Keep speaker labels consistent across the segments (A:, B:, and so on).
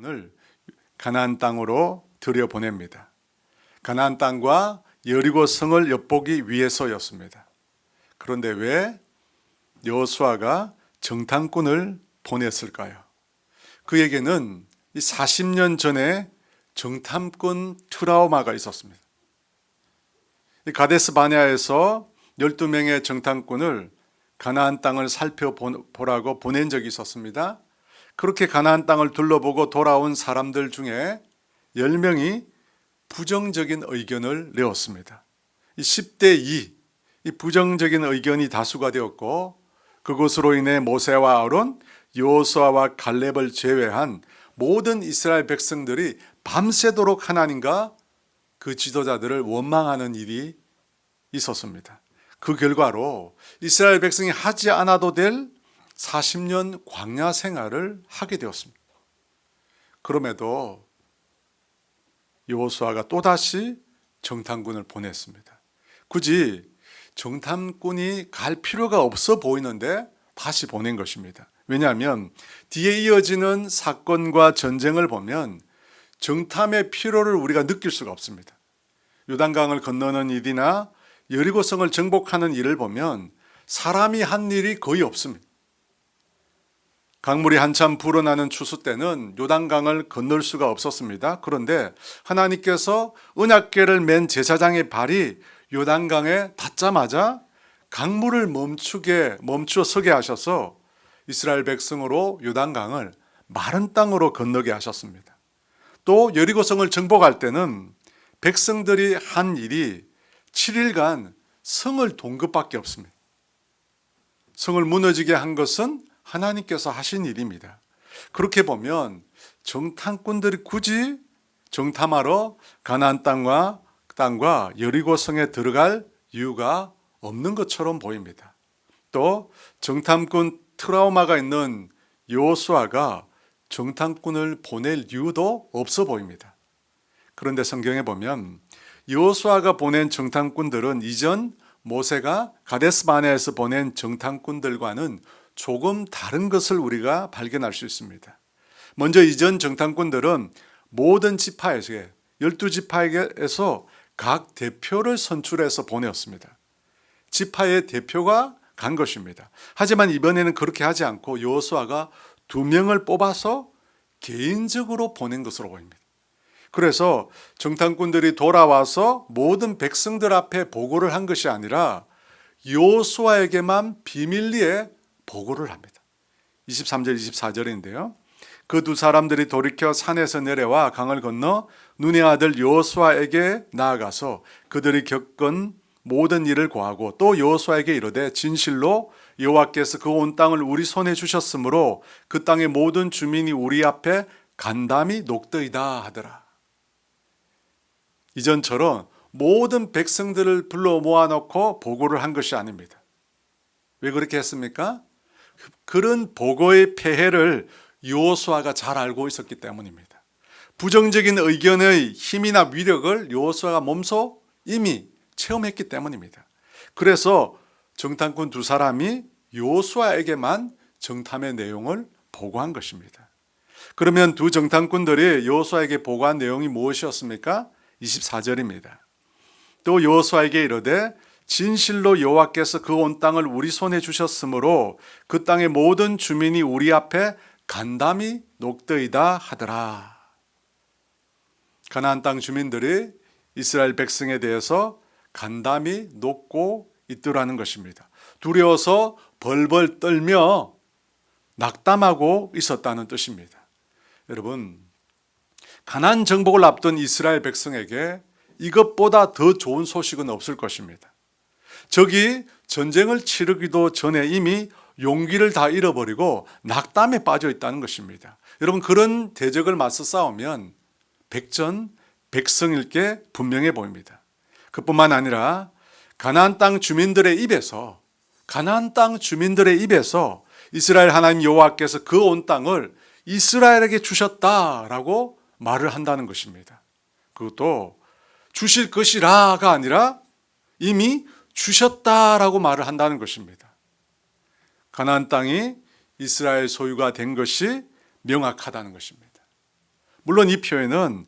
A: 백성을 가나안 땅으로 들여보냅니다. 가나안 땅과 여리고 성을 엿보기 위해서였습니다. 그런데 왜 여호수아가 정탐꾼을 보냈을까요? 그에게는 40년 전에 정탐꾼 트라우마가 있었습니다. 가데스 바네아에서 12명의 정탐꾼을 가나안 땅을 살펴보라고 보낸 적이 있었습니다. 그렇게 가나안 땅을 둘러보고 돌아온 사람들 중에 10명이 부정적인 의견을 내었습니다. 10대 2, 이 부정적인 의견이 다수가 되었고, 그것으로 인해 모세와 아론, 여호수아와 갈렙을 제외한 모든 이스라엘 백성들이 밤새도록 하나님과 그 지도자들을 원망하는 일이 있었습니다. 그 결과로 이스라엘 백성이 하지 않아도 될 40년 광야 생활을 하게 되었습니다. 그럼에도 여호수아가 또다시 정탐꾼을 보냈습니다. 굳이 정탐꾼이 갈 필요가 없어 보이는데 다시 보낸 것입니다. 왜냐하면 뒤에 이어지는 사건과 전쟁을 보면 정탐의 필요를 우리가 느낄 수가 없습니다. 요단강을 건너는 일이나 여리고성을 정복하는 일을 보면 사람이 한 일이 거의 없습니다. 강물이 한참 불어나는 추수 때는 요단강을 건널 수가 없었습니다. 그런데 하나님께서 언약궤를 맨 제사장의 발이 요단강에 닿자마자 강물을 멈추어 서게 하셔서 이스라엘 백성으로 요단강을 마른 땅으로 건너게 하셨습니다. 또 여리고성을 정복할 때는 백성들이 한 일이 7일간 성을 돈 것밖에 없습니다. 성을 무너지게 한 것은 하나님께서 하신 일입니다. 그렇게 보면 정탐꾼들이 굳이 정탐하러 가나안 땅과 여리고성에 들어갈 이유가 없는 것처럼 보입니다. 또 정탐꾼 트라우마가 있는 여호수아가 정탐꾼을 보낼 이유도 없어 보입니다. 그런데 성경에 보면 여호수아가 보낸 정탐꾼들은 이전 모세가 가데스 바네아에서 보낸 정탐꾼들과는 조금 다른 것을 우리가 발견할 수 있습니다. 먼저 이전 정탐꾼들은 모든 지파에서 12지파에서 각 대표를 선출해서 보내었습니다. 지파의 대표가 간 것입니다. 하지만 이번에는 그렇게 하지 않고 여호수아가 2명을 뽑아서 개인적으로 보낸 것으로 보입니다. 그래서 정탐꾼들이 돌아와서 모든 백성들 앞에 보고를 한 것이 아니라 여호수아에게만 비밀리에 보고를 합니다. 23절 24절인데요. 그 두 사람들이 돌이켜 산에서 내려와 강을 건너 눈의 아들 여호수아에게 나아가서 그들이 겪은 모든 일을 고하고 또 여호수아에게 이르되 진실로 여호와께서 그 온 땅을 우리 손에 주셨으므로 그 땅의 모든 주민이 우리 앞에 간담이 녹더이다 하더라. 이전처럼 모든 백성들을 불러 모아놓고 보고를 한 것이 아닙니다. 왜 그렇게 했습니까? 그런 보고의 폐해를 여호수아가 잘 알고 있었기 때문입니다. 부정적인 의견의 힘이나 위력을 여호수아가 몸소 이미 체험했기 때문입니다. 그래서 정탐꾼 2사람이 여호수아에게만 정탐의 내용을 보고한 것입니다. 그러면 두 정탐꾼들이 여호수아에게 보고한 내용이 무엇이었습니까? 24절입니다. 또 여호수아에게 이르되 진실로 여호와께서 그 온 땅을 우리 손에 주셨으므로 그 땅의 모든 주민이 우리 앞에 간담이 녹더이다 하더라. 가나안 땅 주민들이 이스라엘 백성에 대해서 간담이 녹고 있더라는 것입니다. 두려워서 벌벌 떨며 낙담하고 있었다는 뜻입니다. 여러분, 가나안 정복을 앞둔 이스라엘 백성에게 이것보다 더 좋은 소식은 없을 것입니다. 적이 전쟁을 치르기도 전에 이미 용기를 다 잃어버리고 낙담에 빠져 있다는 것입니다. 여러분, 그런 대적을 맞서 싸우면 백전백승일 게 분명해 보입니다. 그뿐만 아니라 가나안 땅 주민들의 입에서 이스라엘 하나님 여호와께서 그 온 땅을 이스라엘에게 주셨다라고 말을 한다는 것입니다. 그것도 주실 것이라가 아니라 이미 주셨다라고 말을 한다는 것입니다. 가나안 땅이 이스라엘 소유가 된 것이 명확하다는 것입니다. 물론 이 표현은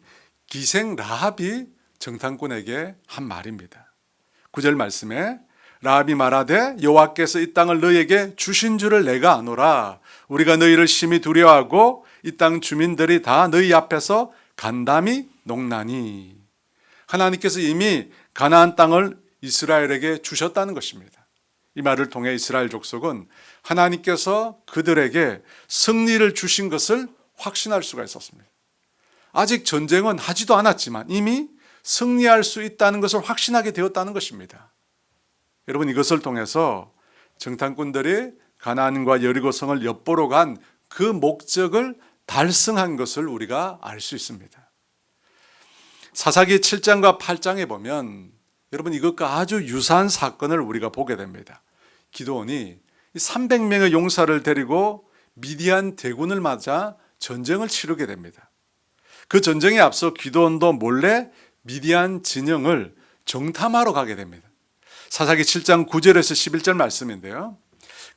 A: 기생 라합이 정탐꾼에게 한 말입니다. 9절 말씀에 라합이 말하되 여호와께서 이 땅을 너희에게 주신 줄을 내가 아노라. 우리가 너희를 심히 두려워하고 이 땅 주민들이 다 너희 앞에서 간담이 농나니. 하나님께서 이미 가나안 땅을 이스라엘에게 주셨다는 것입니다. 이 말을 통해 이스라엘 족속은 하나님께서 그들에게 승리를 주신 것을 확신할 수가 있었습니다. 아직 전쟁은 하지도 않았지만 이미 승리할 수 있다는 것을 확신하게 되었다는 것입니다. 여러분, 이것을 통해서 정탐꾼들이 가나안과 여리고성을 엿보러 간 그 목적을 달성한 것을 우리가 알 수 있습니다. 사사기 7장과 8장에 보면 여러분, 이것과 아주 유사한 사건을 우리가 보게 됩니다. 기드온이 300명의 용사를 데리고 미디안 대군을 맞아 전쟁을 치르게 됩니다. 그 전쟁에 앞서 기드온도 몰래 미디안 진영을 정탐하러 가게 됩니다. 사사기 7장 9절에서 11절 말씀인데요.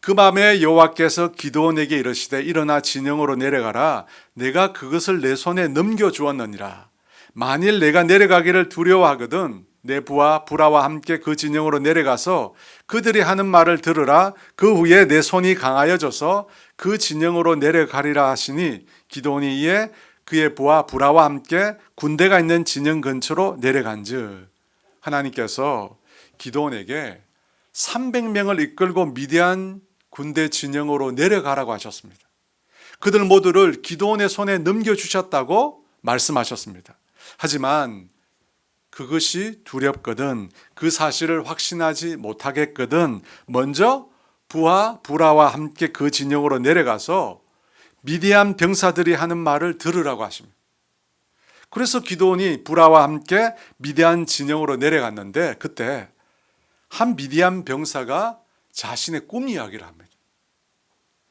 A: 그 밤에 여호와께서 기드온에게 이르시되 일어나 진영으로 내려가라. 내가 그것을 내 손에 넘겨주었느니라. 만일 내가 내려가기를 두려워하거든 내 부하 부라와 함께 그 진영으로 내려가서 그들이 하는 말을 들으라. 그 후에 내 손이 강하여져서 그 진영으로 내려가리라 하시니 기드온이 이에 그의 부하 부라와 함께 군대가 있는 진영 근처로 내려간즉 하나님께서 기드온에게 300명을 이끌고 미디안 군대 진영으로 내려가라고 하셨습니다. 그들 모두를 기드온의 손에 넘겨주셨다고 말씀하셨습니다. 하지만 그것이 두렵거든, 그 사실을 확신하지 못하겠거든 먼저 부하 부라와 함께 그 진영으로 내려가서 미디안 병사들이 하는 말을 들으라고 하십니다. 그래서 기드온이 부라와 함께 미디안 진영으로 내려갔는데 그때 한 미디안 병사가 자신의 꿈 이야기를 합니다.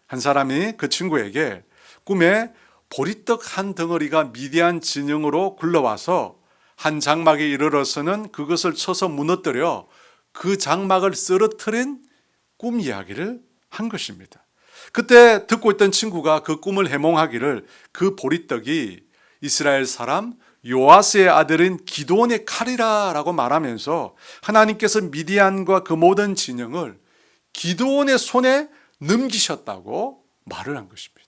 A: 한 사람이 그 친구에게 꿈에 보리떡 한 덩어리가 미디안 진영으로 굴러와서 한 장막에 이르러서는 그것을 쳐서 무너뜨려 그 장막을 쓰러뜨린 꿈 이야기를 한 것입니다. 그때 듣고 있던 친구가 그 꿈을 해몽하기를 그 보리떡이 이스라엘 사람 요아스의 아들인 기드온의 칼이라 라고 말하면서 하나님께서 미디안과 그 모든 진영을 기드온의 손에 넘기셨다고 말을 한 것입니다.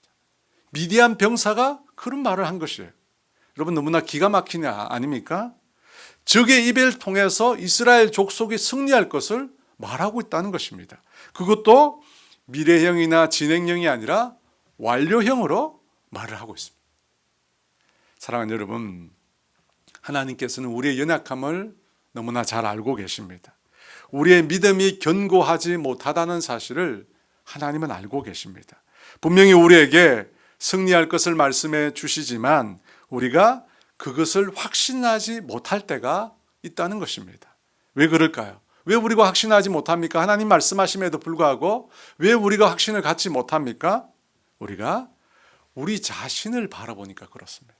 A: 미디안 병사가 그런 말을 한 것이에요. 여러분, 너무나 기가 막히냐 아닙니까? 적의 입을 통해서 이스라엘 족속이 승리할 것을 말하고 있다는 것입니다. 그것도 미래형이나 진행형이 아니라 완료형으로 말을 하고 있습니다. 사랑하는 여러분, 하나님께서는 우리의 연약함을 너무나 잘 알고 계십니다. 우리의 믿음이 견고하지 못하다는 사실을 하나님은 알고 계십니다. 분명히 우리에게 승리할 것을 말씀해 주시지만 우리가 그것을 확신하지 못할 때가 있다는 것입니다. 왜 그럴까요? 왜 우리가 확신하지 못합니까? 하나님 말씀하심에도 불구하고 왜 우리가 확신을 갖지 못합니까? 우리가 우리 자신을 바라보니까 그렇습니다.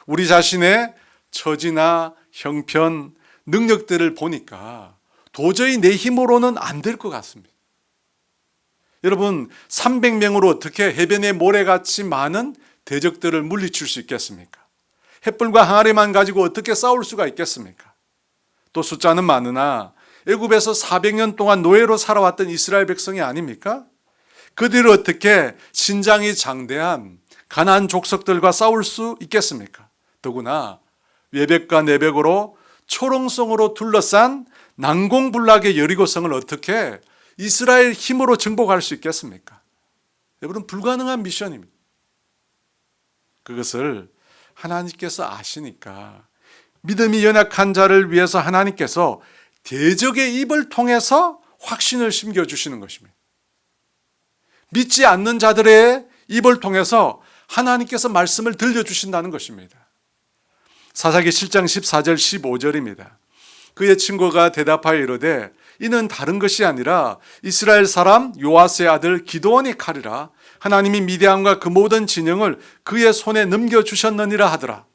A: 우리 자신의 처지나 형편, 능력들을 보니까 도저히 내 힘으로는 안 될 것 같습니다. 여러분, 300명으로 어떻게 해변의 모래같이 많은 대적들을 물리칠 수 있겠습니까? 횃불과 항아리만 가지고 어떻게 싸울 수가 있겠습니까? 또 숫자는 많으나 애굽에서 400년 동안 노예로 살아왔던 이스라엘 백성이 아닙니까? 그들을 어떻게 신장이 장대한 가나안 족속들과 싸울 수 있겠습니까? 더구나 외벽과 내벽으로 초롱성으로 둘러싼 난공불락의 여리고성을 어떻게 이스라엘 힘으로 정복할 수 있겠습니까? 여러분, 불가능한 미션입니다. 그것을 하나님께서 아시니까 믿음이 연약한 자를 위해서 하나님께서 대적의 입을 통해서 확신을 심겨주시는 것입니다. 믿지 않는 자들의 입을 통해서 하나님께서 말씀을 들려주신다는 것입니다. 사사기 7장 14절 15절입니다. 그의 친구가 대답하여 이르되 이는 다른 것이 아니라 이스라엘 사람 요아스의 아들 기드온의 칼이라. 하나님이 미디안과 그 모든 진영을 그의 손에 넘겨주셨느니라 하더라.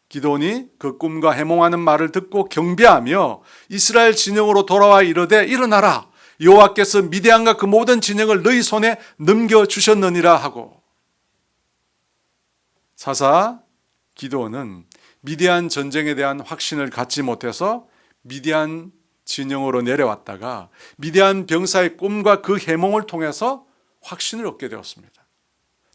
A: 기드온이 그 꿈과 해몽하는 말을 듣고 경배하며 이스라엘 진영으로 돌아와 이르되 일어나라. 여호와께서 미디안과 그 모든 진영을 너희 손에 넘겨주셨느니라 하고. 사사 기드온은 미디안 전쟁에 대한 확신을 갖지 못해서 미디안 진영으로 내려왔다가 미디안 병사의 꿈과 그 해몽을 통해서 확신을 얻게 되었습니다.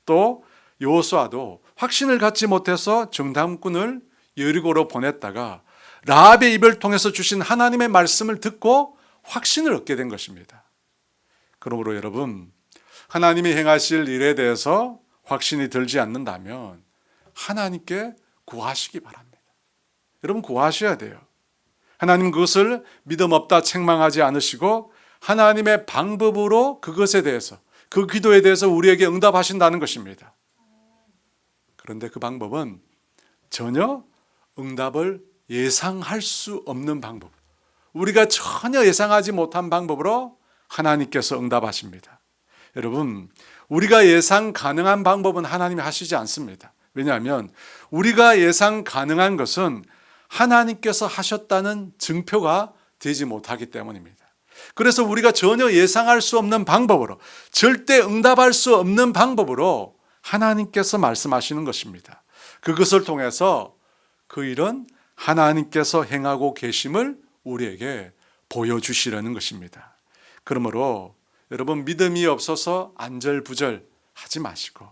A: 또 여호수아도 확신을 갖지 못해서 정탐꾼을 여리고로 보냈다가 라합의 입을 통해서 주신 하나님의 말씀을 듣고 확신을 얻게 된 것입니다. 그러므로 여러분, 하나님이 행하실 일에 대해서 확신이 들지 않는다면 하나님께 구하시기 바랍니다. 여러분, 구하셔야 돼요. 하나님 그것을 믿음 없다 책망하지 않으시고 하나님의 방법으로 그것에 대해서, 그 기도에 대해서 우리에게 응답하신다는 것입니다. 그런데 그 방법은 전혀 응답을 예상할 수 없는 방법, 우리가 전혀 예상하지 못한 방법으로 하나님께서 응답하십니다. 여러분, 우리가 예상 가능한 방법은 하나님이 하시지 않습니다. 왜냐하면 우리가 예상 가능한 것은 하나님께서 하셨다는 증표가 되지 못하기 때문입니다. 그래서 우리가 전혀 예상할 수 없는 방법으로, 절대 응답할 수 없는 방법으로 하나님께서 말씀하시는 것입니다. 그것을 통해서 그 일은 하나님께서 행하고 계심을 우리에게 보여주시려는 것입니다. 그러므로 여러분, 믿음이 없어서 안절부절 하지 마시고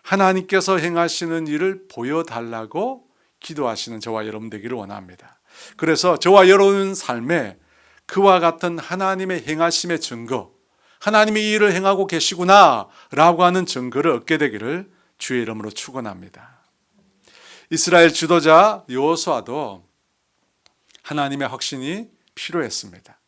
A: 하나님께서 행하시는 일을 보여달라고 기도하시는 저와 여러분 되기를 원합니다. 그래서 저와 여러분 삶에 그와 같은 하나님의 행하심의 증거, 하나님이 이 일을 행하고 계시구나 라고 하는 증거를 얻게 되기를 주의 이름으로 축원합니다. 이스라엘 지도자 여호수아도 하나님의 확신이 필요했습니다.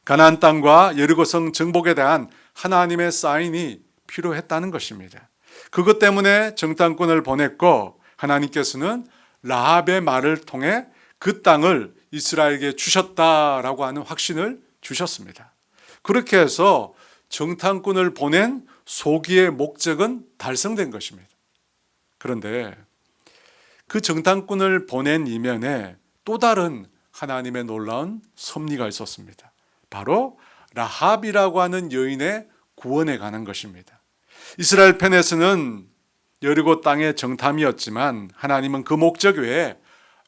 A: 가나안 땅과 여리고성 정복에 대한 하나님의 사인이 필요했다는 것입니다. 그것 때문에 정탐꾼을 보냈고 하나님께서는 라합의 말을 통해 그 땅을 이스라엘에게 주셨다라고 하는 확신을 주셨습니다. 그렇게 해서 정탐꾼을 보낸 소기의 목적은 달성된 것입니다. 그런데 그 정탐꾼을 보낸 이면에 또 다른 하나님의 놀라운 섭리가 있었습니다. 바로 라합이라고 하는 여인의 구원에 관한 것입니다. 이스라엘 편에서는 여리고 땅의 정탐이었지만 하나님은 그 목적 외에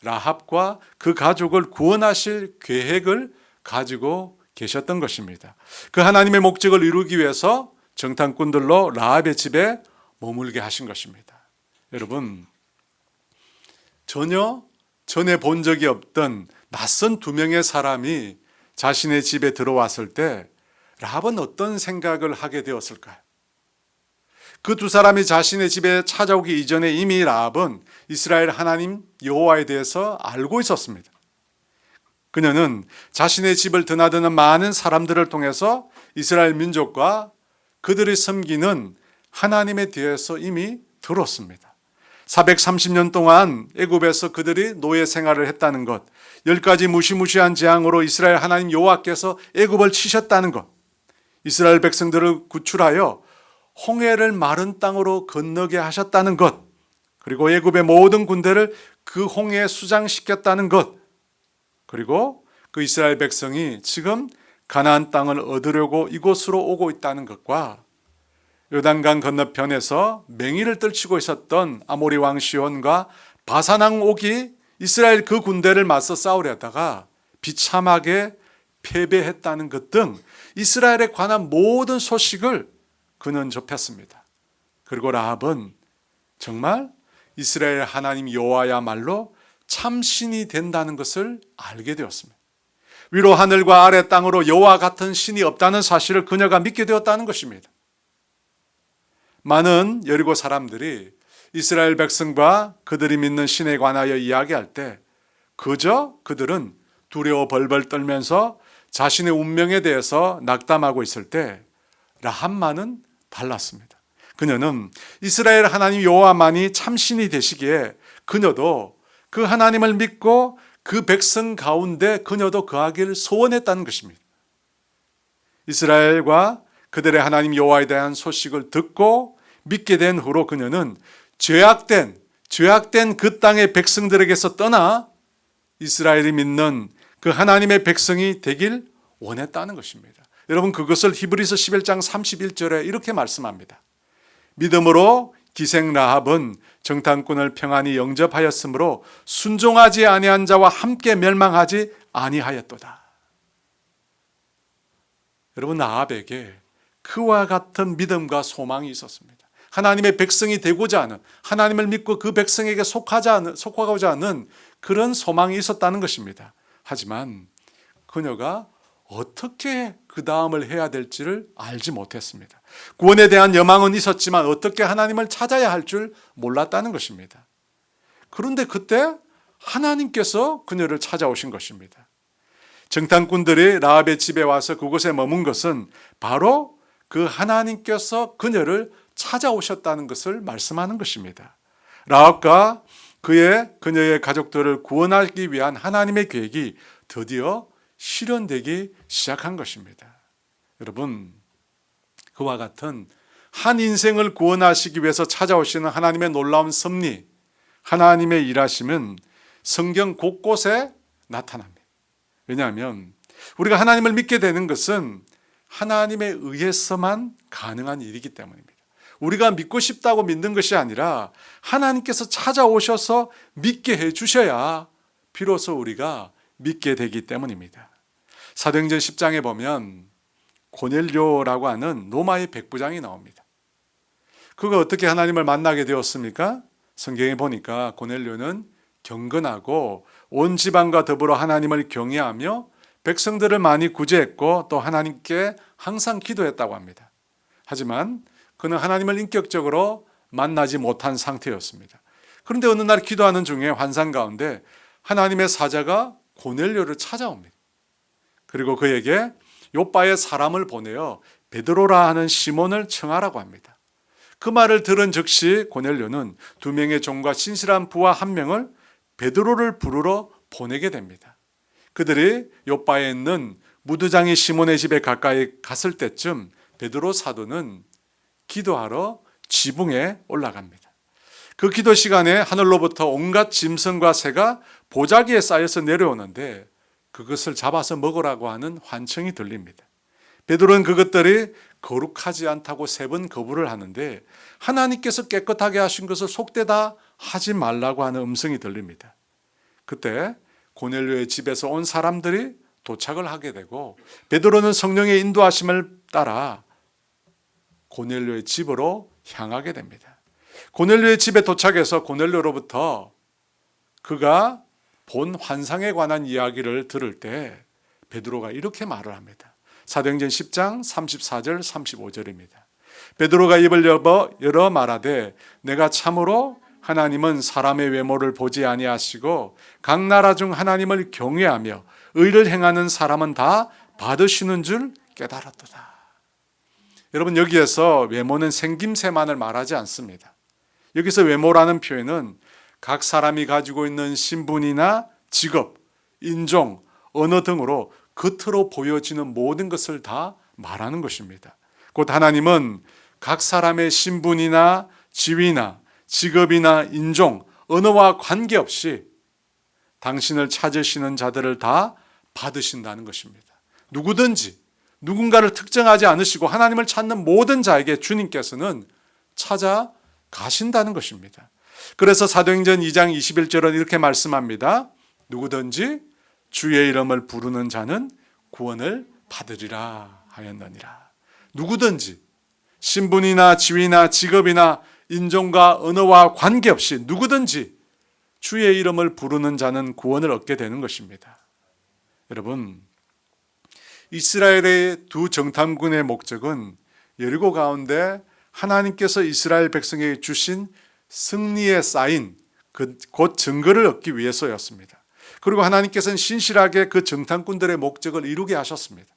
A: 라합과 그 가족을 구원하실 계획을 가지고 계셨던 것입니다. 그 하나님의 목적을 이루기 위해서 정탐꾼들로 라합의 집에 머물게 하신 것입니다. 여러분, 전혀 전에 본 적이 없던 낯선 두 명의 사람이 자신의 집에 들어왔을 때 라합은 어떤 생각을 하게 되었을까요? 그 두 사람이 자신의 집에 찾아오기 이전에 이미 라합은 이스라엘 하나님 여호와에 대해서 알고 있었습니다. 그녀는 자신의 집을 드나드는 많은 사람들을 통해서 이스라엘 민족과 그들이 섬기는 하나님에 대해서 이미 들었습니다. 430년 동안 애굽에서 그들이 노예 생활을 했다는 것, 10가지 무시무시한 재앙으로 이스라엘 하나님 여호와께서 애굽을 치셨다는 것, 이스라엘 백성들을 구출하여 홍해를 마른 땅으로 건너게 하셨다는 것, 그리고 애굽의 모든 군대를 그 홍해에 수장시켰다는 것, 그리고 그 이스라엘 백성이 지금 가나안 땅을 얻으려고 이곳으로 오고 있다는 것과 요단강 건너편에서 맹위를 떨치고 있었던 아모리 왕 시온과 바산 왕 옥이 이스라엘 그 군대를 맞서 싸우려다가 비참하게 패배했다는 것 등 이스라엘에 관한 모든 소식을 그는 접했습니다. 그리고 라합은 정말 이스라엘 하나님 여호와야말로 참신이 된다는 것을 알게 되었습니다. 위로 하늘과 아래 땅으로 여호와 같은 신이 없다는 사실을 그녀가 믿게 되었다는 것입니다. 많은 여리고 사람들이 이스라엘 백성과 그들이 믿는 신에 관하여 이야기할 때 그저 그들은 두려워 벌벌 떨면서 자신의 운명에 대해서 낙담하고 있을 때 라합만은 달랐습니다. 그녀는 이스라엘 하나님 여호와만이 참신이 되시기에 그녀도 그 하나님을 믿고 그 백성 가운데 그녀도 거하기를 소원했다는 것입니다. 이스라엘과 그들의 하나님 여호와에 대한 소식을 듣고 믿게 된 후로 그녀는 죄악된 그 땅의 백성들에게서 떠나 이스라엘이 믿는 그 하나님의 백성이 되길 원했다는 것입니다. 여러분, 그것을 히브리서 11장 31절에 이렇게 말씀합니다. 믿음으로 기생 라합은 정탐꾼을 평안히 영접하였으므로 순종하지 아니한 자와 함께 멸망하지 아니하였도다. 여러분, 라합에게 그와 같은 믿음과 소망이 있었습니다. 하나님의 백성이 되고자 하는, 하나님을 믿고 그 백성에게 속하고자 하는 그런 소망이 있었다는 것입니다. 하지만 그녀가 어떻게 그 다음을 해야 될지를 알지 못했습니다. 구원에 대한 여망은 있었지만 어떻게 하나님을 찾아야 할 줄 몰랐다는 것입니다. 그런데 그때 하나님께서 그녀를 찾아오신 것입니다. 정탐꾼들이 라합의 집에 와서 그곳에 머문 것은 바로 그 하나님께서 그녀를 찾아오셨다는 것을 말씀하는 것입니다. 라합과 그녀의 가족들을 구원하기 위한 하나님의 계획이 드디어 실현되기 시작한 것입니다. 여러분, 그와 같은 한 인생을 구원하시기 위해서 찾아오시는 하나님의 놀라운 섭리, 하나님의 일하심은 성경 곳곳에 나타납니다. 왜냐하면 우리가 하나님을 믿게 되는 것은 하나님에 의해서만 가능한 일이기 때문입니다. 우리가 믿고 싶다고 믿는 것이 아니라 하나님께서 찾아오셔서 믿게 해주셔야 비로소 우리가 믿게 되기 때문입니다. 사도행전 10장에 보면 고넬료라고 하는 로마의 백부장이 나옵니다. 그가 어떻게 하나님을 만나게 되었습니까? 성경에 보니까 고넬료는 경건하고 온 지방과 더불어 하나님을 경외하며 백성들을 많이 구제했고 또 하나님께 항상 기도했다고 합니다. 하지만 그는 하나님을 인격적으로 만나지 못한 상태였습니다. 그런데 어느 날 기도하는 중에 환상 가운데 하나님의 사자가 고넬료를 찾아옵니다. 그리고 그에게 요바에 사람을 보내어 베드로라 하는 시몬을 청하라고 합니다. 그 말을 들은 즉시 고넬료는 2명의 종과 신실한 부하 1명을 베드로를 부르러 보내게 됩니다. 그들이 요바에 있는 무두장이 시몬의 집에 가까이 갔을 때쯤 베드로 사도는 기도하러 지붕에 올라갑니다. 그 기도 시간에 하늘로부터 온갖 짐승과 새가 보자기에 쌓여서 내려오는데 그것을 잡아서 먹으라고 하는 환청이 들립니다. 베드로는 그것들이 거룩하지 않다고 3번 거부를 하는데 하나님께서 깨끗하게 하신 것을 속되다 하지 말라고 하는 음성이 들립니다. 그때 고넬료의 집에서 온 사람들이 도착을 하게 되고 베드로는 성령의 인도하심을 따라 고넬료의 집으로 향하게 됩니다. 고넬료의 집에 도착해서 고넬료로부터 그가 본 환상에 관한 이야기를 들을 때 베드로가 이렇게 말을 합니다. 사도행전 10장 34절 35절입니다. 베드로가 입을 열어 말하되 내가 참으로 하나님은 사람의 외모를 보지 아니하시고 각 나라 중 하나님을 경외하며 의를 행하는 사람은 다 받으시는 줄 깨달았도다. 여러분, 여기에서 외모는 생김새만을 말하지 않습니다. 여기서 외모라는 표현은 각 사람이 가지고 있는 신분이나 직업, 인종, 언어 등으로 겉으로 보여지는 모든 것을 다 말하는 것입니다. 곧 하나님은 각 사람의 신분이나 지위나 직업이나 인종, 언어와 관계없이 당신을 찾으시는 자들을 다 받으신다는 것입니다. 누구든지 누군가를 특정하지 않으시고 하나님을 찾는 모든 자에게 주님께서는 찾아가신다는 것입니다. 그래서 사도행전 2장 21절은 이렇게 말씀합니다. 누구든지 주의 이름을 부르는 자는 구원을 받으리라 하였느니라. 누구든지 신분이나 지위나 직업이나 인종과 언어와 관계없이 누구든지 주의 이름을 부르는 자는 구원을 얻게 되는 것입니다. 여러분, 이스라엘의 2 정탐꾼의 목적은 여리고 가운데 하나님께서 이스라엘 백성에게 주신 승리의 사인, 곧 증거를 얻기 위해서였습니다. 그리고 하나님께서는 신실하게 그 정탐꾼들의 목적을 이루게 하셨습니다.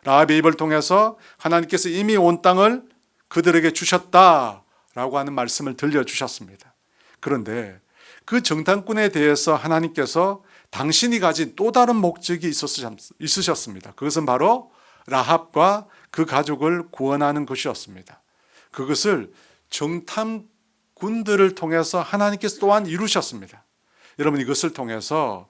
A: 라합의 입을 통해서 하나님께서 이미 온 땅을 그들에게 주셨다라고 하는 말씀을 들려주셨습니다. 그런데 그 정탐꾼에 대해서 하나님께서 당신이 가진 또 다른 목적이 있으셨습니다. 그것은 바로 라합과 그 가족을 구원하는 것이었습니다. 그것을 정탐꾼들을 통해서 하나님께서 또한 이루셨습니다. 여러분, 이것을 통해서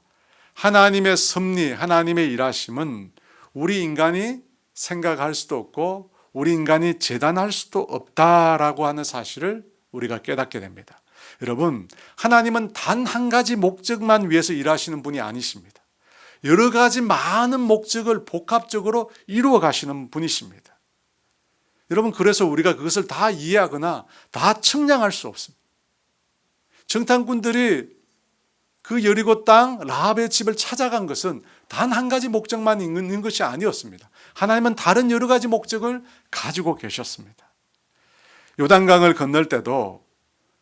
A: 하나님의 섭리, 하나님의 일하심은 우리 인간이 생각할 수도 없고 우리 인간이 재단할 수도 없다라고 하는 사실을 우리가 깨닫게 됩니다. 여러분, 하나님은 단 한 가지 목적만 위해서 일하시는 분이 아니십니다. 여러 가지 많은 목적을 복합적으로 이루어 가시는 분이십니다. 여러분, 그래서 우리가 그것을 다 이해하거나 다 측량할 수 없습니다. 정탐꾼들이 그 여리고 땅 라합의 집을 찾아간 것은 단 한 가지 목적만 있는 것이 아니었습니다. 하나님은 다른 여러 가지 목적을 가지고 계셨습니다. 요단강을 건널 때도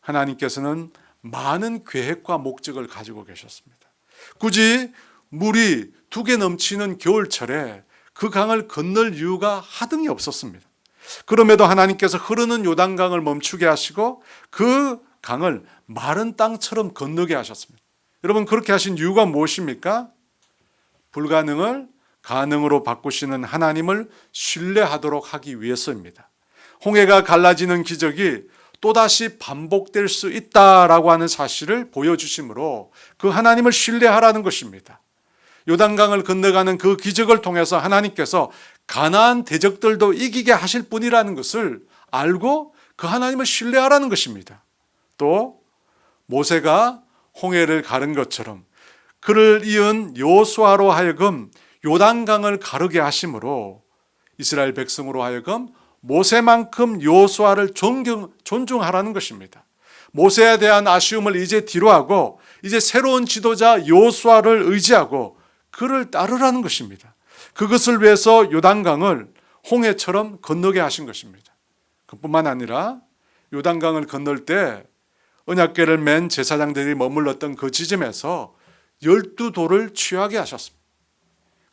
A: 하나님께서는 많은 계획과 목적을 가지고 계셨습니다. 굳이 물이 2개 넘치는 겨울철에 그 강을 건널 이유가 하등이 없었습니다. 그럼에도 하나님께서 흐르는 요단강을 멈추게 하시고 그 강을 마른 땅처럼 건너게 하셨습니다. 여러분, 그렇게 하신 이유가 무엇입니까? 불가능을 가능으로 바꾸시는 하나님을 신뢰하도록 하기 위해서입니다. 홍해가 갈라지는 기적이 또다시 반복될 수 있다라고 하는 사실을 보여주심으로 그 하나님을 신뢰하라는 것입니다. 요단강을 건너가는 그 기적을 통해서 하나님께서 가나안 대적들도 이기게 하실 분이라는 것을 알고 그 하나님을 신뢰하라는 것입니다. 또 모세가 홍해를 가른 것처럼 그를 이은 여호수아로 하여금 요단강을 가르게 하심으로 이스라엘 백성으로 하여금 모세만큼 여호수아를 존중하라는 것입니다. 모세에 대한 아쉬움을 이제 뒤로하고 이제 새로운 지도자 여호수아를 의지하고 그를 따르라는 것입니다. 그것을 위해서 요단강을 홍해처럼 건너게 하신 것입니다. 그뿐만 아니라 요단강을 건널 때 언약궤를 맨 제사장들이 머물렀던 그 지점에서 12돌을 취하게 하셨습니다.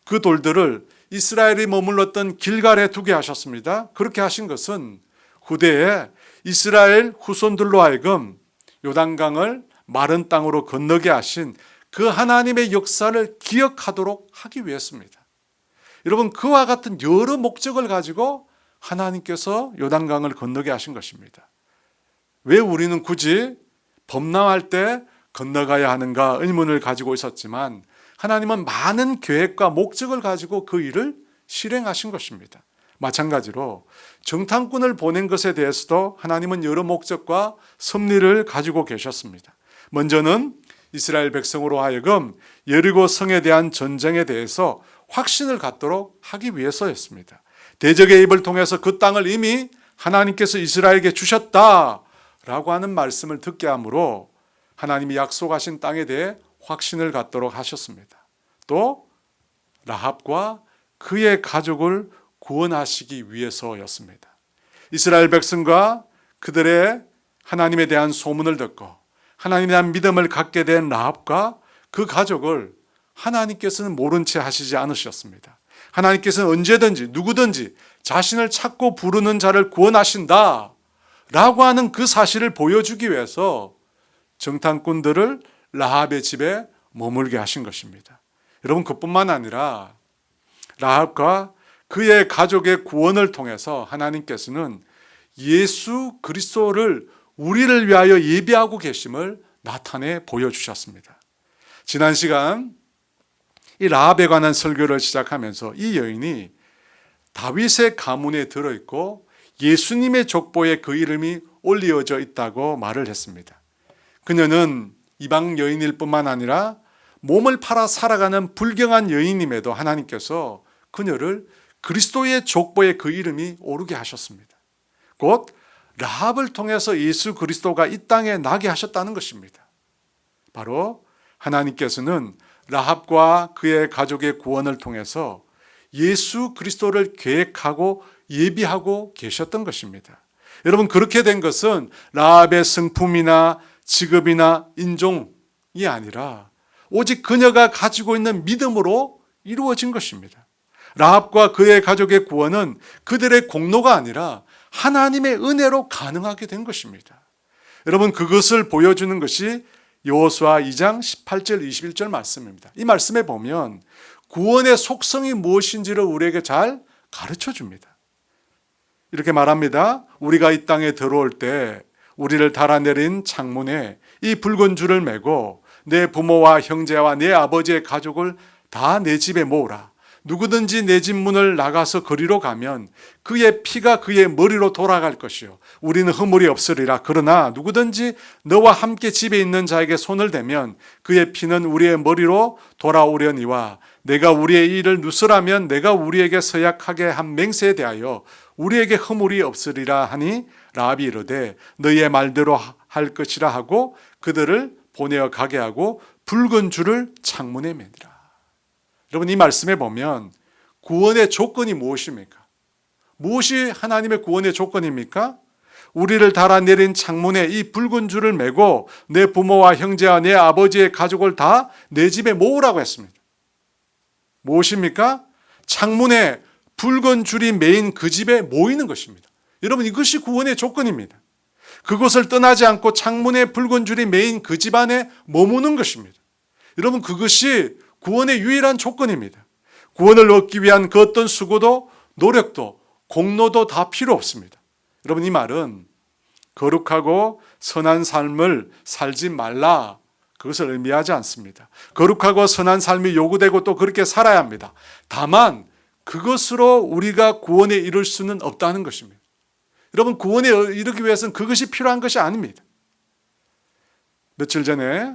A: 그 돌들을 이스라엘이 머물렀던 길갈에 두게 하셨습니다. 그렇게 하신 것은 후대에 이스라엘 후손들로 하여금 요단강을 마른 땅으로 건너게 하신 그 하나님의 역사를 기억하도록 하기 위해서입니다. 여러분, 그와 같은 여러 목적을 가지고 하나님께서 요단강을 건너게 하신 것입니다. 왜 우리는 굳이 범람할 때 건너가야 하는가 의문을 가지고 있었지만 하나님은 많은 계획과 목적을 가지고 그 일을 실행하신 것입니다. 마찬가지로 정탐꾼을 보낸 것에 대해서도 하나님은 여러 목적과 섭리를 가지고 계셨습니다. 먼저는 이스라엘 백성으로 하여금 여리고 성에 대한 전쟁에 대해서 확신을 갖도록 하기 위해서였습니다. 대적의 입을 통해서 그 땅을 이미 하나님께서 이스라엘에게 주셨다라고 하는 말씀을 듣게 하므로 하나님이 약속하신 땅에 대해 확신을 갖도록 하셨습니다. 또 라합과 그의 가족을 구원하시기 위해서였습니다. 이스라엘 백성과 그들의 하나님에 대한 소문을 듣고 하나님에 대한 믿음을 갖게 된 라합과 그 가족을 하나님께서는 모른 채 하시지 않으셨습니다. 하나님께서는 언제든지 누구든지 자신을 찾고 부르는 자를 구원하신다 라고 하는 그 사실을 보여주기 위해서 정탐꾼들을 라합의 집에 머물게 하신 것입니다. 여러분, 그뿐만 아니라 라합과 그의 가족의 구원을 통해서 하나님께서는 예수 그리스도를 우리를 위하여 예비하고 계심을 나타내 보여주셨습니다. 지난 시간 이 라합에 관한 설교를 시작하면서 이 여인이 다윗의 가문에 들어있고 예수님의 족보에 그 이름이 올리어져 있다고 말을 했습니다. 그녀는 이방 여인일 뿐만 아니라 몸을 팔아 살아가는 불경한 여인임에도 하나님께서 그녀를 그리스도의 족보에 그 이름이 오르게 하셨습니다. 곧 라합을 통해서 예수 그리스도가 이 땅에 나게 하셨다는 것입니다. 바로 하나님께서는 라합과 그의 가족의 구원을 통해서 예수 그리스도를 계획하고 예비하고 계셨던 것입니다. 여러분, 그렇게 된 것은 라합의 성품이나 직업이나 인종이 아니라 오직 그녀가 가지고 있는 믿음으로 이루어진 것입니다. 라합과 그의 가족의 구원은 그들의 공로가 아니라 하나님의 은혜로 가능하게 된 것입니다. 여러분, 그것을 보여주는 것이 여호수아 2장 18절 21절 말씀입니다. 이 말씀에 보면 구원의 속성이 무엇인지를 우리에게 잘 가르쳐 줍니다. 이렇게 말합니다. 우리가 이 땅에 들어올 때 우리를 달아내린 창문에 이 붉은 줄을 매고 내 부모와 형제와 내 아버지의 가족을 다 내 집에 모으라. 누구든지 내 집 문을 나가서 거리로 가면 그의 피가 그의 머리로 돌아갈 것이요 우리는 허물이 없으리라. 그러나 누구든지 너와 함께 집에 있는 자에게 손을 대면 그의 피는 우리의 머리로 돌아오려니와 내가 우리의 일을 누설하면 내가 우리에게 서약하게 한 맹세에 대하여 우리에게 허물이 없으리라 하니 라합이 이르되 너희의 말대로 할 것이라 하고 그들을 보내어 가게 하고 붉은 줄을 창문에 매니라. 여러분, 이 말씀에 보면 구원의 조건이 무엇입니까? 무엇이 하나님의 구원의 조건입니까? 우리를 달아내린 창문에 이 붉은 줄을 매고 내 부모와 형제와 내 아버지의 가족을 다 내 집에 모으라고 했습니다. 무엇입니까? 창문에 붉은 줄이 매인 그 집에 모이는 것입니다. 여러분, 이것이 구원의 조건입니다. 그곳을 떠나지 않고 창문에 붉은 줄이 매인 그 집 안에 머무는 것입니다. 여러분, 그것이 구원의 유일한 조건입니다. 구원을 얻기 위한 그 어떤 수고도 노력도 공로도 다 필요 없습니다. 여러분, 이 말은 거룩하고 선한 삶을 살지 말라, 그것을 의미하지 않습니다. 거룩하고 선한 삶이 요구되고 또 그렇게 살아야 합니다. 다만 그것으로 우리가 구원에 이를 수는 없다는 것입니다. 여러분, 구원에 이르기 위해서는 그것이 필요한 것이 아닙니다. 며칠 전에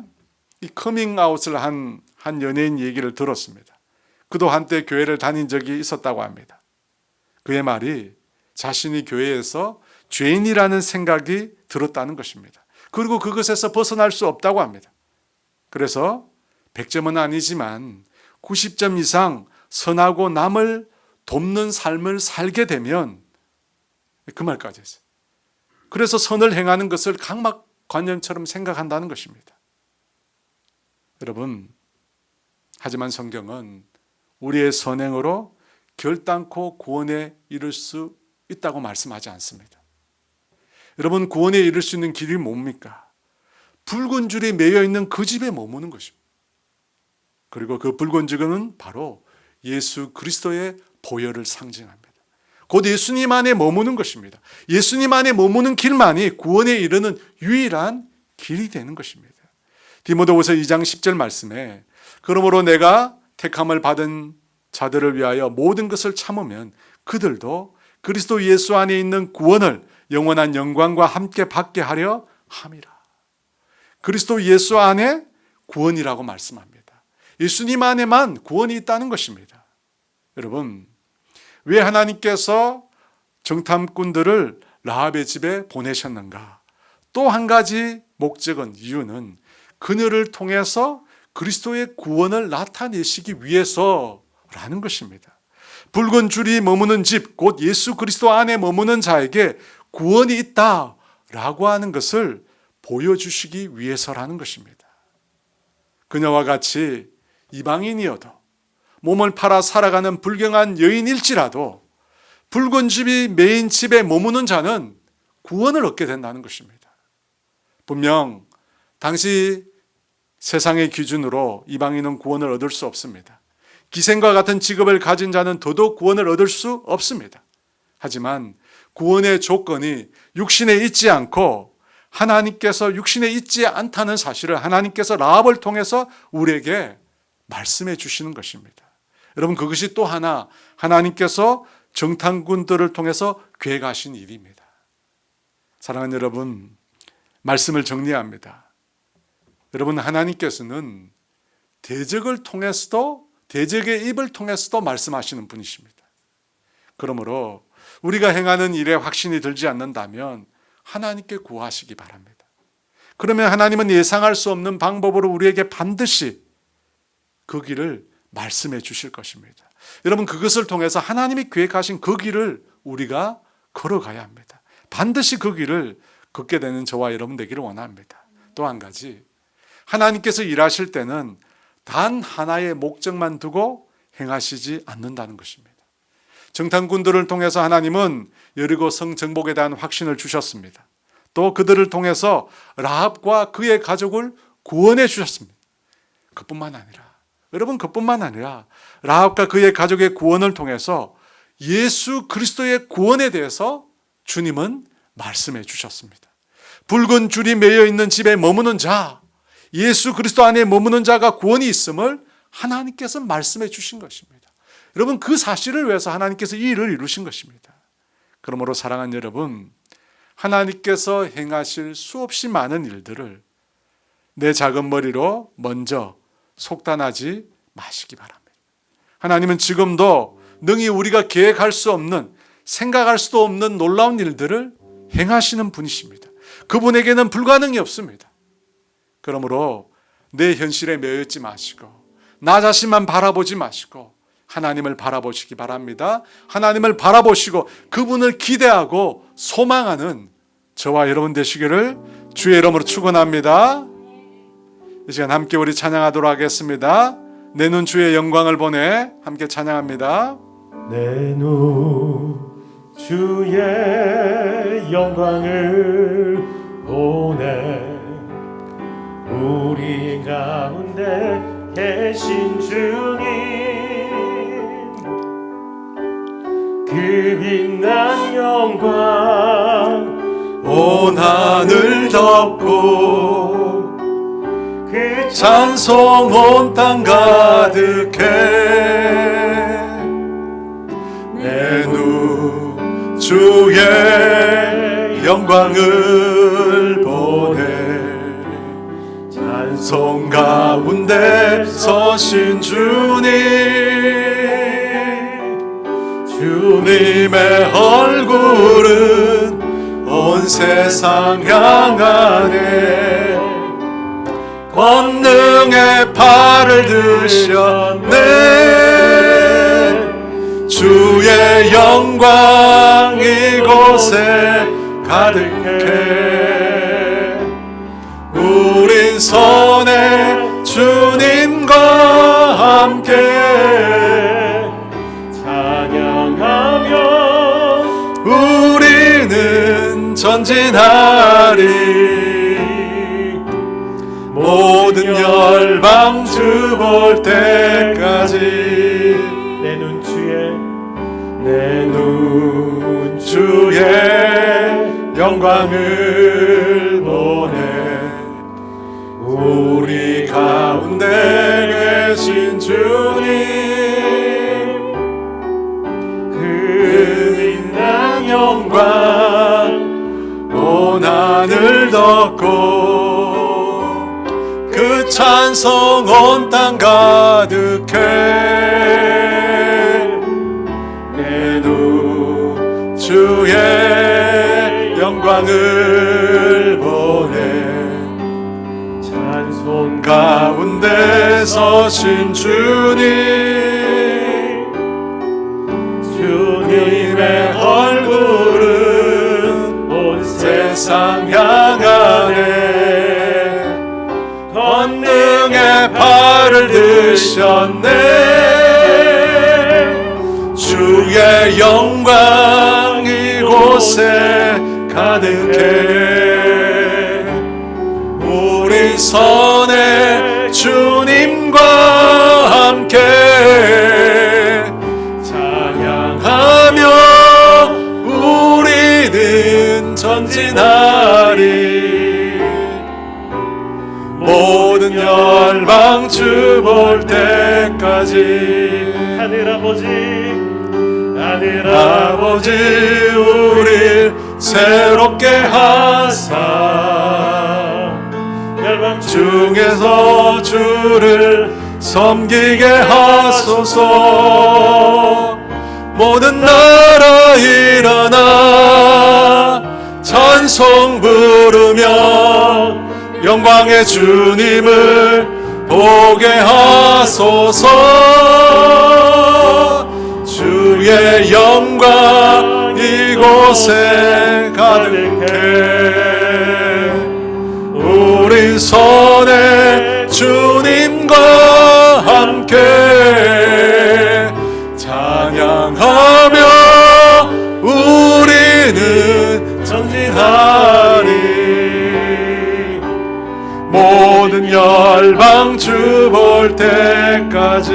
A: 이 커밍아웃을 한 연예인 얘기를 들었습니다. 그도 한때 교회를 다닌 적이 있었다고 합니다. 그의 말이 자신이 교회에서 죄인이라는 생각이 들었다는 것입니다. 그리고 그것에서 벗어날 수 없다고 합니다. 그래서 100점은 아니지만 90점 이상 선하고 남을 돕는 삶을 살게 되면, 그 말까지 했어요. 그래서 선을 행하는 것을 강막관념처럼 생각한다는 것입니다. 여러분, 하지만 성경은 우리의 선행으로 결단코 구원에 이를 수 있다고 말씀하지 않습니다. 여러분, 구원에 이를 수 있는 길이 뭡니까? 붉은 줄이 매여 있는 그 집에 머무는 것입니다. 그리고 그 붉은 줄은 바로 예수 그리스도의 보혈을 상징합니다. 곧 예수님 안에 머무는 것입니다. 예수님 안에 머무는 길만이 구원에 이르는 유일한 길이 되는 것입니다. 디모데후서 2장 10절 말씀에 그러므로 내가 택함을 받은 자들을 위하여 모든 것을 참으면 그들도 그리스도 예수 안에 있는 구원을 영원한 영광과 함께 받게 하려 함이라. 그리스도 예수 안에 구원이라고 말씀합니다. 예수님 안에만 구원이 있다는 것입니다. 여러분, 왜 하나님께서 정탐꾼들을 라합의 집에 보내셨는가? 또 한 가지 목적은, 이유는 그녀를 통해서 그리스도의 구원을 나타내시기 위해서라는 것입니다. 붉은 줄이 머무는 집, 곧 예수 그리스도 안에 머무는 자에게 구원이 있다라고 하는 것을 보여주시기 위해서라는 것입니다. 그녀와 같이 이방인이어도 몸을 팔아 살아가는 불경한 여인일지라도 붉은 집이 메인 집에 머무는 자는 구원을 얻게 된다는 것입니다. 분명 당시 세상의 기준으로 이방인은 구원을 얻을 수 없습니다. 기생과 같은 직업을 가진 자는 더더욱 구원을 얻을 수 없습니다. 하지만 구원의 조건이 육신에 있지 않고 하나님께서 육신에 있지 않다는 사실을 하나님께서 라합을 통해서 우리에게 말씀해 주시는 것입니다. 여러분, 그것이 또 하나 하나님께서 정탐꾼들을 통해서 계획하신 일입니다. 사랑하는 여러분, 말씀을 정리합니다. 여러분, 하나님께서는 대적을 통해서도, 대적의 입을 통해서도 말씀하시는 분이십니다. 그러므로 우리가 행하는 일에 확신이 들지 않는다면 하나님께 구하시기 바랍니다. 그러면 하나님은 예상할 수 없는 방법으로 우리에게 반드시 그 길을 말씀해 주실 것입니다. 여러분, 그것을 통해서 하나님이 계획하신 그 길을 우리가 걸어가야 합니다. 반드시 그 길을 걷게 되는 저와 여러분 되기를 원합니다. 또 한 가지, 하나님께서 일하실 때는 단 하나의 목적만 두고 행하시지 않는다는 것입니다. 정탐꾼들을 통해서 하나님은 여리고 성 정복에 대한 확신을 주셨습니다. 또 그들을 통해서 라합과 그의 가족을 구원해 주셨습니다. 그뿐만 아니라 라합과 그의 가족의 구원을 통해서 예수 그리스도의 구원에 대해서 주님은 말씀해 주셨습니다. 붉은 줄이 매여 있는 집에 머무는 자, 예수 그리스도 안에 머무는 자가 구원이 있음을 하나님께서 말씀해 주신 것입니다. 여러분, 그 사실을 위해서 하나님께서 이 일을 이루신 것입니다. 그러므로 사랑하는 여러분, 하나님께서 행하실 수없이 많은 일들을 내 작은 머리로 먼저 속단하지 마시기 바랍니다. 하나님은 지금도 능히 우리가 계획할 수 없는, 생각할 수도 없는 놀라운 일들을 행하시는 분이십니다. 그분에게는 불가능이 없습니다. 그러므로 내 현실에 매여있지 마시고 나 자신만 바라보지 마시고 하나님을 바라보시기 바랍니다. 하나님을 바라보시고 그분을 기대하고 소망하는 저와 여러분 되시기를 주의 이름으로 축원합니다. 이 시간 함께 우리 찬양하도록 하겠습니다. 내 눈 주의 영광을 보내. 함께 찬양합니다.
B: 내 눈 주의 영광을 보내. 우리 가운데 계신 주님, 그 빛난 영광
A: 온 하늘 덮고
B: 그
A: 찬송 온 땅 가득해. 내 눈 주의 영광을 보내. 찬송 가운데 서신 주님, 주님의 얼굴은 온 세상 향하네. 권능의 팔을 드셨네. 주의 영광 이곳에 가득해. 우린 선해 주님과 함께
B: 찬양하며
A: 우리는 전진하리. 모든 열방 주 볼 때까지.
B: 내 눈
A: 주의 영광을 보내. 우리 가운데 계신 주님, 그 빛난 영광 온 하늘 덮고 그 찬송 온 땅 가득해. 내 눈 주의 영광을 보내. 찬송 가운데 서신 주님, 주님의 얼굴은 온 세상 향하네. 권능의 팔을 드셨네. 주의 영광 이곳에 가득해. 우리 선해 주님과 함께 찬양하며 우리는 전진하리. 모든 열방 주 볼 때까지. 하늘 아버지 우릴 새롭게 하사 열방 중에서 주를 섬기게 하소서. 모든 나라 일어나 찬송 부르며 영광의 주님을 보게 하소서. 주의 영광 이곳에 가득해. 우리 선해 주님과 함께 찬양하며 우리는 전진하리. 모든 열방 주 볼 때까지.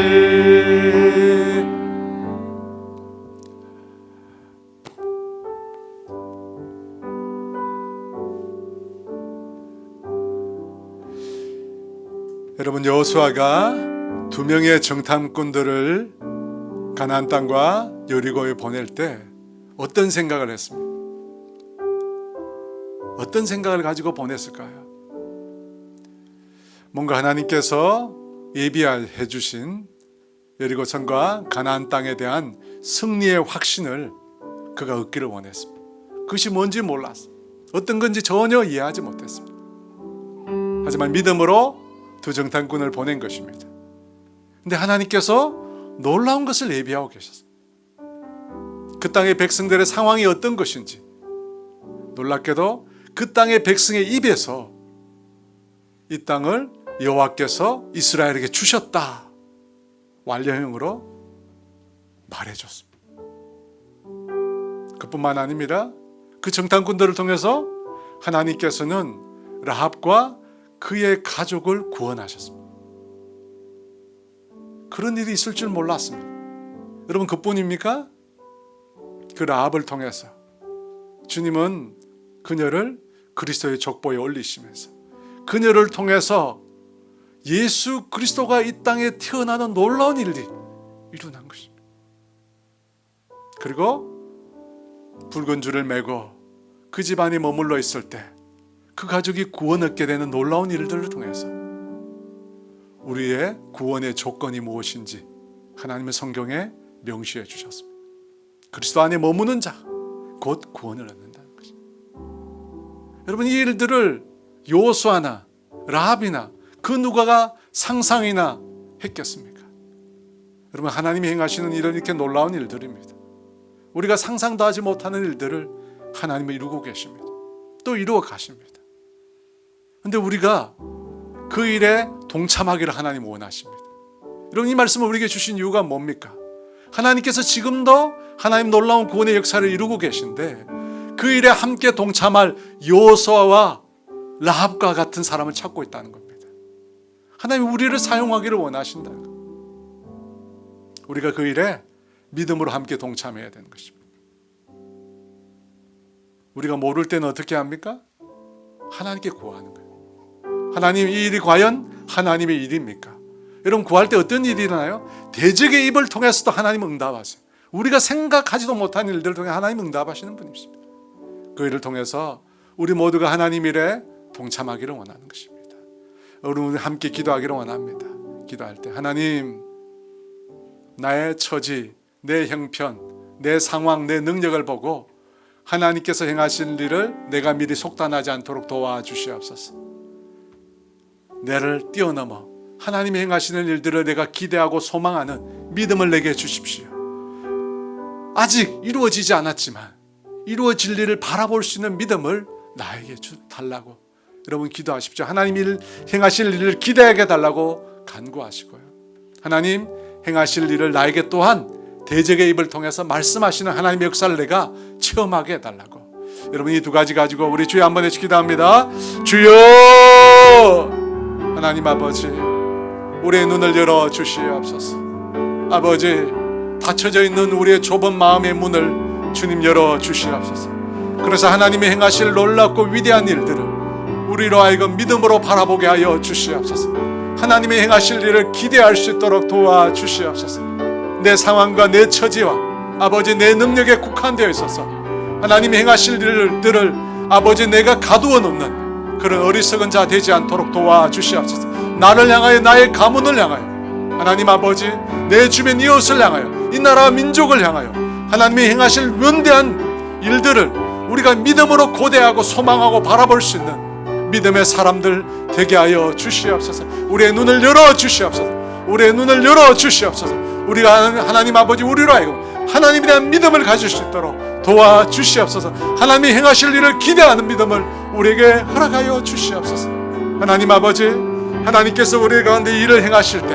A: 여러분, 여호수아가 2명의 정탐꾼들을 가나안 땅과 여리고에 보낼 때 어떤 생각을 했습니까? 어떤 생각을 가지고 보냈을까요? 뭔가 하나님께서 예비해 주신 여리고성과 가나안 땅에 대한 승리의 확신을 그가 얻기를 원했습니다. 그것이 뭔지 몰랐어. 어떤 건지 전혀 이해하지 못했습니다. 하지만 믿음으로 두 정탐꾼을 보낸 것입니다. 근데 하나님께서 놀라운 것을 예비하고 계셨어요. 그 땅의 백성들의 상황이 어떤 것인지, 놀랍게도 그 땅의 백성의 입에서 이 땅을 여호와께서 이스라엘에게 주셨다, 완료형으로 말해줬습니다. 그뿐만 아닙니다. 그 정탐꾼들을 통해서 하나님께서는 라합과 그의 가족을 구원하셨습니다. 그런 일이 있을 줄 몰랐습니다. 여러분, 그뿐입니까? 그 라합을 통해서 주님은 그녀를 그리스도의 족보에 올리시면서 그녀를 통해서 예수 그리스도가 이 땅에 태어나는 놀라운 일이 일어난 것입니다. 그리고 붉은 줄을 메고 그 집안에 머물러 있을 때 그 가족이 구원 얻게 되는 놀라운 일들을 통해서 우리의 구원의 조건이 무엇인지 하나님은 성경에 명시해 주셨습니다. 그리스도 안에 머무는 자 곧 구원을 얻는다는 것입니다. 여러분, 이 일들을 여호수아나 라합이나 그 누가가 상상이나 했겠습니까? 여러분, 하나님이 행하시는 일은 이렇게 놀라운 일들입니다. 우리가 상상도 하지 못하는 일들을 하나님은 이루고 계십니다. 또 이루어 가십니다. 그런데 우리가 그 일에 동참하기를 하나님 원하십니다. 여러분, 이 말씀을 우리에게 주신 이유가 뭡니까? 하나님께서 지금도 하나님 놀라운 구원의 역사를 이루고 계신데 그 일에 함께 동참할 여호수아와 라합과 같은 사람을 찾고 있다는 겁니다. 하나님 우리를 사용하기를 원하신다는 겁니다. 우리가 그 일에 믿음으로 함께 동참해야 되는 것입니다. 우리가 모를 때는 어떻게 합니까? 하나님께 구하는 거예요. 하나님, 이 일이 과연 하나님의 일입니까? 여러분, 구할 때 어떤 일이 일어나요? 대적의 입을 통해서도 하나님 응답하세요. 우리가 생각하지도 못한 일들을 통해 하나님 응답하시는 분이십니다. 그 일을 통해서 우리 모두가 하나님 일에 동참하기를 원하는 것입니다. 우리 함께 기도하기를 원합니다. 기도할 때 하나님, 나의 처지, 내 형편, 내 상황, 내 능력을 보고 하나님께서 행하신 일을 내가 미리 속단하지 않도록 도와주시옵소서. 나를 뛰어넘어 하나님이 행하시는 일들을 내가 기대하고 소망하는 믿음을 내게 주십시오. 아직 이루어지지 않았지만 이루어질 일을 바라볼 수 있는 믿음을 나에게 달라고 여러분 기도하십시오. 하나님 행하실 일을 기대하게 달라고 간구하시고요. 하나님 행하실 일을 나에게 또한 대적의 입을 통해서 말씀하시는 하나님의 역사를 내가 체험하게 해달라고. 여러분, 이 두 가지 가지고 우리 주여 한번 해주 기도합니다. 주여, 하나님 아버지, 우리의 눈을 열어 주시옵소서. 아버지, 닫혀져 있는 우리의 좁은 마음의 문을 주님 열어 주시옵소서. 그래서 하나님이 행하실 놀랍고 위대한 일들을 우리로 하여금 믿음으로 바라보게 하여 주시옵소서. 하나님이 행하실 일을 기대할 수 있도록 도와주시옵소서. 내 상황과 내 처지와 아버지 내 능력에 국한되어 있어서 하나님이 행하실 일들을 아버지 내가 가두어 놓는 그런 어리석은 자 되지 않도록 도와주시옵소서. 나를 향하여 나의 가문을 향하여 하나님 아버지 내 주변 이웃을 향하여 이 나라와 민족을 향하여 하나님이 행하실 위대한 일들을 우리가 믿음으로 고대하고 소망하고 바라볼 수 있는 믿음의 사람들 되게 하여 주시옵소서. 우리의 눈을 열어 주시옵소서. 우리의 눈을 열어 주시옵소서. 우리가 하나님 아버지 우리로 하여금 하나님에 대한 믿음을 가질 수 있도록 도와주시옵소서. 하나님이 행하실 일을 기대하는 믿음을 우리에게 허락하여 주시옵소서. 하나님 아버지, 하나님께서 우리 가운데 일을 행하실 때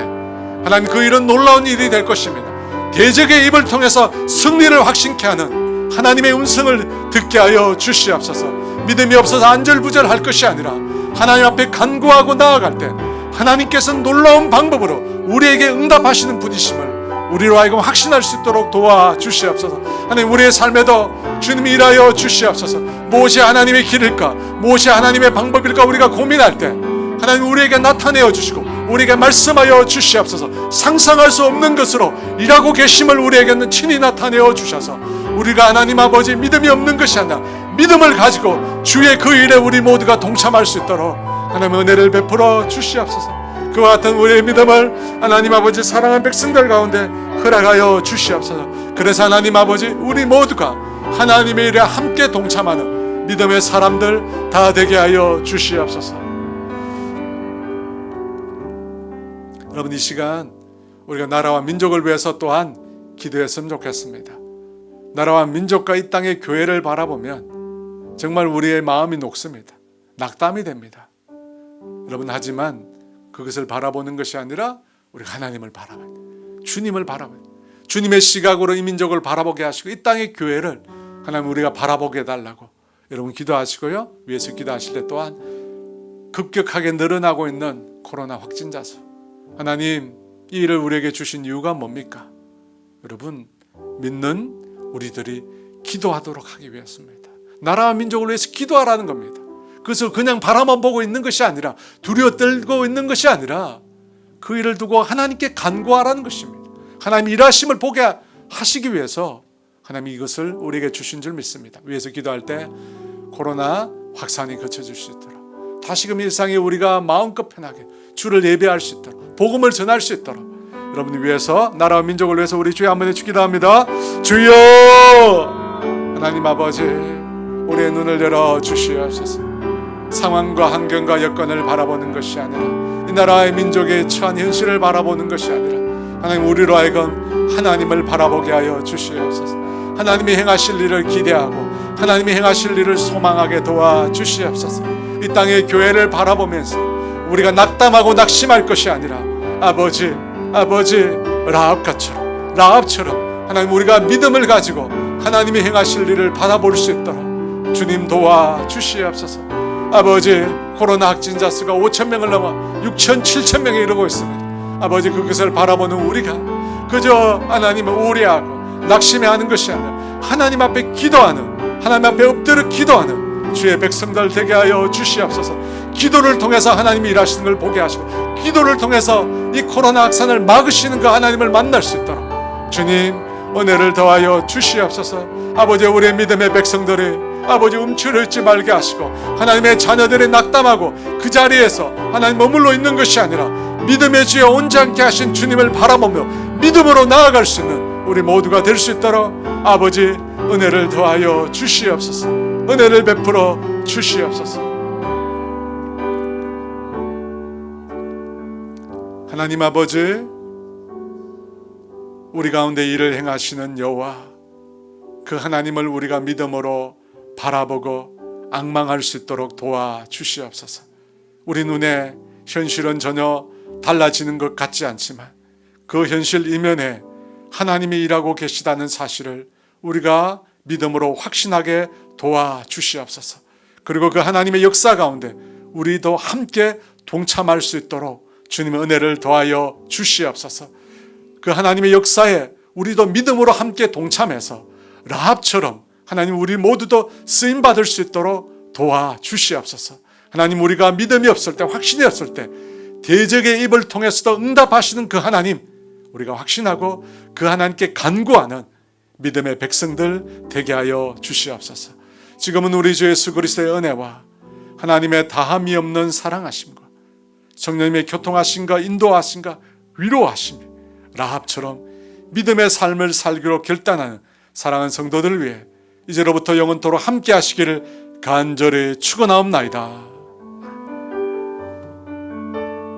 A: 하나님 그 일은 놀라운 일이 될 것입니다. 대적의 입을 통해서 승리를 확신케 하는 하나님의 음성을 듣게 하여 주시옵소서. 믿음이 없어서 안절부절할 것이 아니라 하나님 앞에 간구하고 나아갈 때 하나님께서는 놀라운 방법으로 우리에게 응답하시는 분이심을 우리로 하여금 확신할 수 있도록 도와주시옵소서. 하나님, 우리의 삶에도 주님이 일하여 주시옵소서. 무엇이 하나님의 길일까, 무엇이 하나님의 방법일까 우리가 고민할 때 하나님 우리에게 나타내어 주시고 우리에게 말씀하여 주시옵소서. 상상할 수 없는 것으로 일하고 계심을 우리에게는 친히 나타내어 주셔서 우리가 하나님 아버지 믿음이 없는 것이 아니라 믿음을 가지고 주의 그 일에 우리 모두가 동참할 수 있도록 하나님 은혜를 베풀어 주시옵소서. 그와 같은 우리의 믿음을 하나님 아버지 사랑하는 백성들 가운데 허락하여 주시옵소서. 그래서 하나님 아버지 우리 모두가 하나님의 일에 함께 동참하는 믿음의 사람들 다 되게 하여 주시옵소서. 여러분, 이 시간 우리가 나라와 민족을 위해서 또한 기도했으면 좋겠습니다. 나라와 민족과 이 땅의 교회를 바라보면 정말 우리의 마음이 녹습니다. 낙담이 됩니다. 여러분, 하지만 그것을 바라보는 것이 아니라 우리가 하나님을 바라봐야 돼요. 주님을 바라봐야 돼요. 주님의 시각으로 이 민족을 바라보게 하시고 이 땅의 교회를 하나님 우리가 바라보게 해달라고 여러분 기도하시고요. 위에서 기도하실 때 또한 급격하게 늘어나고 있는 코로나 확진자 수, 하나님 이 일을 우리에게 주신 이유가 뭡니까? 여러분, 믿는 우리들이 기도하도록 하기 위해서입니다. 나라와 민족을 위해서 기도하라는 겁니다. 그래서 그냥 바라만 보고 있는 것이 아니라 두려워 떨고 있는 것이 아니라 그 일을 두고 하나님께 간구하라는 것입니다. 하나님 일하심을 보게 하시기 위해서 하나님이 이것을 우리에게 주신 줄 믿습니다. 위에서 기도할 때 코로나 확산이 그쳐질 수 있도록 다시금 일상에 우리가 마음껏 편하게 주를 예배할 수 있도록 복음을 전할 수 있도록 여러분을 위해서 나라와 민족을 위해서 우리 주여 한번 기도합니다. 주여 하나님 아버지 우리의 눈을 열어 주시옵소서. 상황과 환경과 여건을 바라보는 것이 아니라 이 나라의 민족의 처한 현실을 바라보는 것이 아니라 하나님 우리로 하여금 하나님을 바라보게 하여 주시옵소서. 하나님이 행하실 일을 기대하고 하나님이 행하실 일을 소망하게 도와주시옵소서. 이 땅의 교회를 바라보면서 우리가 낙담하고 낙심할 것이 아니라 아버지 라합처럼 하나님 우리가 믿음을 가지고 하나님이 행하실 일을 바라볼 수 있도록 주님 도와주시옵소서. 아버지 코로나 확진자 수가 5,000명을 넘어 6,000, 7,000명에 이르고 있습니다. 아버지 그것을 바라보는 우리가 그저 하나님을 우려하고 낙심해하는 것이 아니라 하나님 앞에 기도하는, 하나님 앞에 엎드려 기도하는 주의 백성들 되게 하여 주시옵소서. 기도를 통해서 하나님이 일하시는 걸 보게 하시고 기도를 통해서 이 코로나 확산을 막으시는 그 하나님을 만날 수 있도록 주님 은혜를 더하여 주시옵소서. 아버지 우리의 믿음의 백성들이 아버지 움츠러있지 말게 하시고 하나님의 자녀들이 낙담하고 그 자리에서 하나님 머물러 있는 것이 아니라 믿음의 주에 온전케 하신 주님을 바라보며 믿음으로 나아갈 수 있는 우리 모두가 될 수 있도록 아버지 은혜를 더하여 주시옵소서. 은혜를 베풀어 주시옵소서. 하나님 아버지 우리 가운데 일을 행하시는 여호와 그 하나님을 우리가 믿음으로 바라보고 앙망할 수 있도록 도와주시옵소서. 우리 눈에 현실은 전혀 달라지는 것 같지 않지만 그 현실 이면에 하나님이 일하고 계시다는 사실을 우리가 믿음으로 확신하게 도와주시옵소서. 그리고 그 하나님의 역사 가운데 우리도 함께 동참할 수 있도록 주님의 은혜를 더하여 주시옵소서. 그 하나님의 역사에 우리도 믿음으로 함께 동참해서 라합처럼 하나님 우리 모두도 쓰임받을 수 있도록 도와주시옵소서. 하나님 우리가 믿음이 없을 때 확신이 없을 때 대적의 입을 통해서도 응답하시는 그 하나님 우리가 확신하고 그 하나님께 간구하는 믿음의 백성들 되게 하여 주시옵소서. 지금은 우리 주 예수 그리스도의 은혜와 하나님의 다함이 없는 사랑하심과 성령님의 교통하심과 인도하심과 위로하심이 라합처럼 믿음의 삶을 살기로 결단하는 사랑하는 성도들을 위해 이제로부터 영원토록 함께 하시기를 간절히 축원하옵나이다.